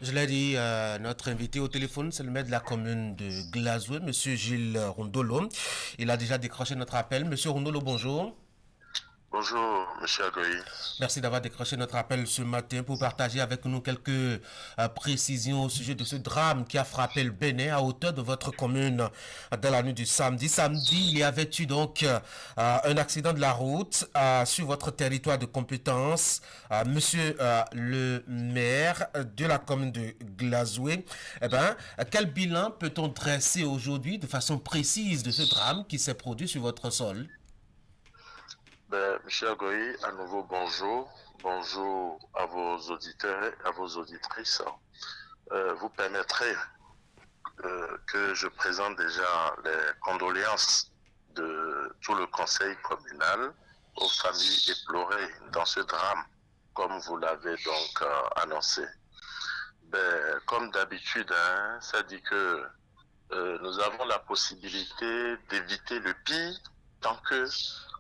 Je l'ai dit, notre invité au téléphone, c'est le maire de la commune de Glazoué, Monsieur Gilles Rondolo. Il a déjà décroché notre appel. Monsieur Rondolo, bonjour. Bonjour, monsieur Agoy. Merci d'avoir décroché notre appel ce matin pour partager avec nous quelques précisions au sujet de ce drame qui a frappé le Bénin à hauteur de votre commune dans la nuit du samedi. Samedi, il y avait eu donc un accident de la route sur votre territoire de compétence. Monsieur le maire de la commune de Glazoué, eh ben, quel bilan peut-on dresser aujourd'hui de façon précise de ce drame qui s'est produit sur votre sol? Monsieur Agoy, à nouveau bonjour. Bonjour à vos auditeurs et à vos auditrices. Vous permettrez que je présente déjà les condoléances de tout le conseil communal aux familles éplorées dans ce drame, comme vous l'avez donc annoncé. Comme d'habitude, hein, ça dit que nous avons la possibilité d'éviter le pire tant que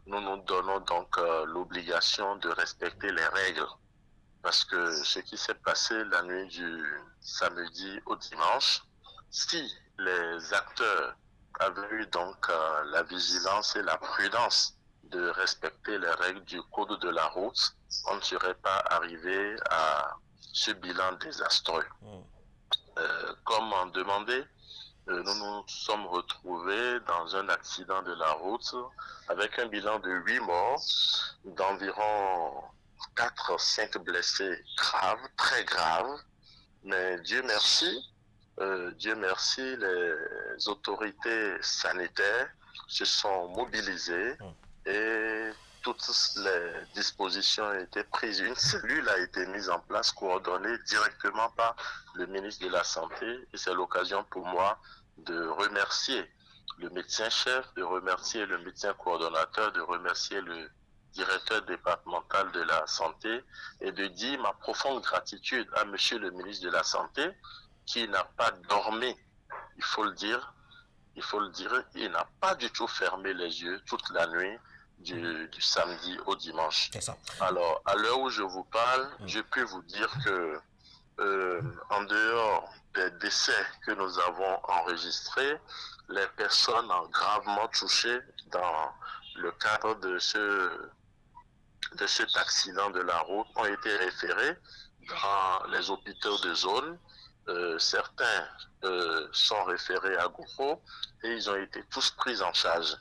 nous nous donnons donc l'obligation de respecter les règles. Parce que ce qui s'est passé la nuit du samedi au dimanche, si les acteurs avaient eu donc la vigilance et la prudence de respecter les règles du code de la route, on ne serait pas arrivé à ce bilan désastreux. Comme en demandé, nous nous sommes retrouvés dans un accident de la route avec un bilan de 8 morts, d'environ 4 5 blessés graves, très graves. Mais Dieu merci, les autorités sanitaires se sont mobilisées et toutes les dispositions ont été prises. Une cellule a été mise en place, coordonnée directement par le ministre de la Santé. Et c'est l'occasion pour moi de remercier le médecin-chef, de remercier le médecin coordonnateur, de remercier le directeur départemental de la santé et de dire ma profonde gratitude à monsieur le ministre de la Santé qui n'a pas dormi, il faut le dire, il n'a pas du tout fermé les yeux toute la nuit du samedi au dimanche. C'est ça. Alors, à l'heure où je vous parle, je peux vous dire que en dehors des décès que nous avons enregistrés, les personnes gravement touchées dans le cadre de cet accident de la route ont été référées dans les hôpitaux de zone. Certains sont référés à Gouffo et ils ont été tous pris en charge.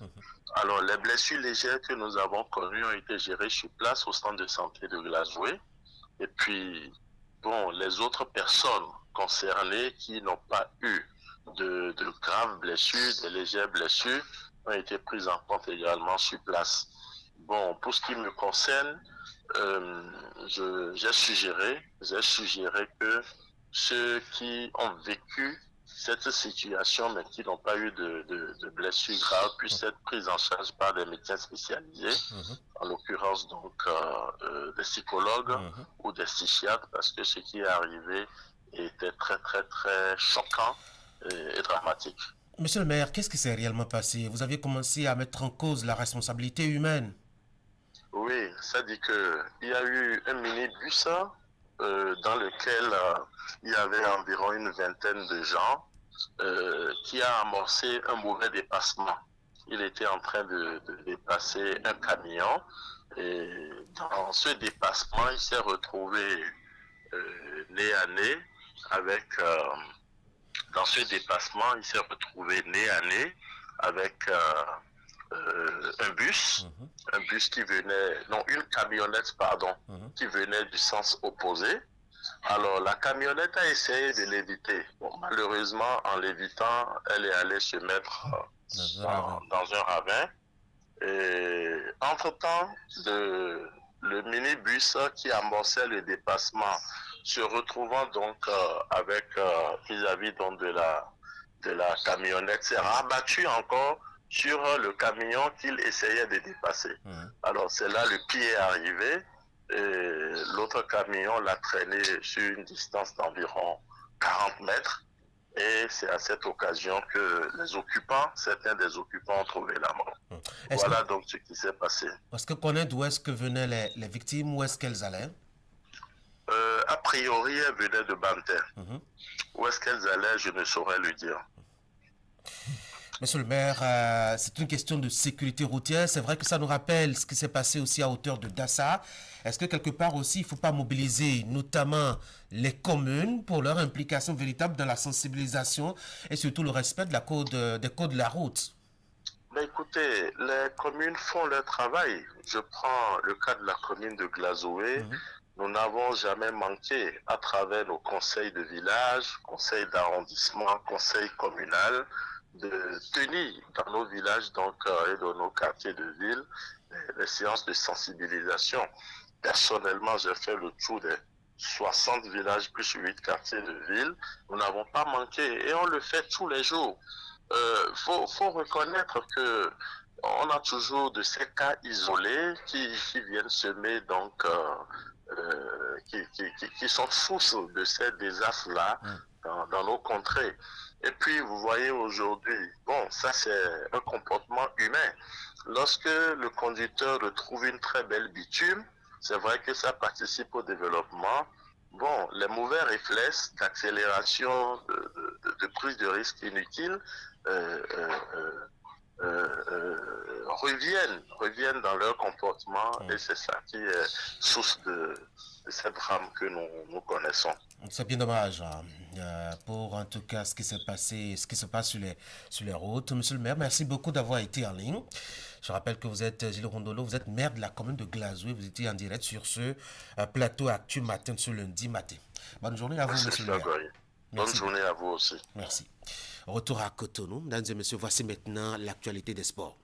Alors, les blessures légères que nous avons connues ont été gérées sur place au centre de santé de Glazoué. Et puis, bon, les autres personnes concernées qui n'ont pas eu de graves blessures, de légères blessures, ont été prises en compte également sur place. Bon, pour ce qui me concerne, j'ai suggéré que ceux qui ont vécu cette situation, mais qui n'ont pas eu de blessures graves, puissent être pris en charge par des médecins spécialisés, en l'occurrence donc des psychologues ou des psychiatres, parce que ce qui est arrivé était très très très choquant et dramatique. Monsieur le maire, qu'est-ce qui s'est réellement passé? Vous aviez commencé à mettre en cause la responsabilité humaine. Oui, ça dit que il y a eu un minibus dans lequel il y avait environ une vingtaine de gens qui a amorcé un mauvais dépassement. Il était en train de dépasser un camion et dans ce dépassement, il s'est retrouvé nez à nez avec dans ce dépassement, il s'est retrouvé nez à nez avec un bus qui venait, non, une camionnette, pardon, qui venait du sens opposé. Alors, la camionnette a essayé de l'éviter. Bon, malheureusement, en l'évitant, elle est allée se mettre dans un ravin. Et entre-temps, le minibus qui amorçait le dépassement, se retrouvant donc avec vis-à-vis donc de la camionnette, s'est rabattu encore sur le camion qu'il essayait de dépasser. Alors c'est là le pied est arrivé et l'autre camion l'a traîné sur une distance d'environ 40 mètres. Et c'est à cette occasion que certains des occupants ont trouvé la mort. Est-ce que, Voilà donc ce qui s'est passé. est-ce que connaître d'où est-ce que venaient les victimes, où est-ce qu'elles allaient? A priori, elles venaient de Banter. Où est-ce qu'elles allaient, je ne saurais le dire. Monsieur le maire, c'est une question de sécurité routière. C'est vrai que ça nous rappelle ce qui s'est passé aussi à hauteur de Dassa. Est-ce que quelque part aussi, il ne faut pas mobiliser notamment les communes pour leur implication véritable dans la sensibilisation et surtout le respect de des codes de la route? Mais écoutez, les communes font leur travail. Je prends le cas de la commune de Glazoé. Nous n'avons jamais manqué à travers nos conseils de village, conseils d'arrondissement, conseils communal, de tenir dans nos villages donc, et dans nos quartiers de ville les séances de sensibilisation. Personnellement, j'ai fait le tour des 60 villages plus 8 quartiers de ville. Nous n'avons pas manqué et on le fait tous les jours. Faut reconnaître que on a toujours de ces cas isolés qui viennent semer donc qui sont sources de ces désastres-là dans nos contrées. Et puis, vous voyez aujourd'hui, bon, ça c'est un comportement humain. Lorsque le conducteur retrouve une très belle bitume, c'est vrai que ça participe au développement. Bon, les mauvais réflexes d'accélération, de prise de risque inutile reviennent dans leur comportement et c'est ça qui est source de ces drames que nous connaissons. C'est bien dommage pour en tout cas ce qui s'est passé, ce qui se passe sur les routes. Monsieur le maire, merci beaucoup d'avoir été en ligne. Je rappelle que vous êtes Gilles Rondolo, vous êtes maire de la commune de Glazoé. Vous étiez en direct sur ce plateau Actu Matin, ce lundi matin. Bonne journée à vous, monsieur le maire. Bonne journée à vous aussi. Merci. Retour à Cotonou. Mesdames et messieurs, voici maintenant l'actualité des sports.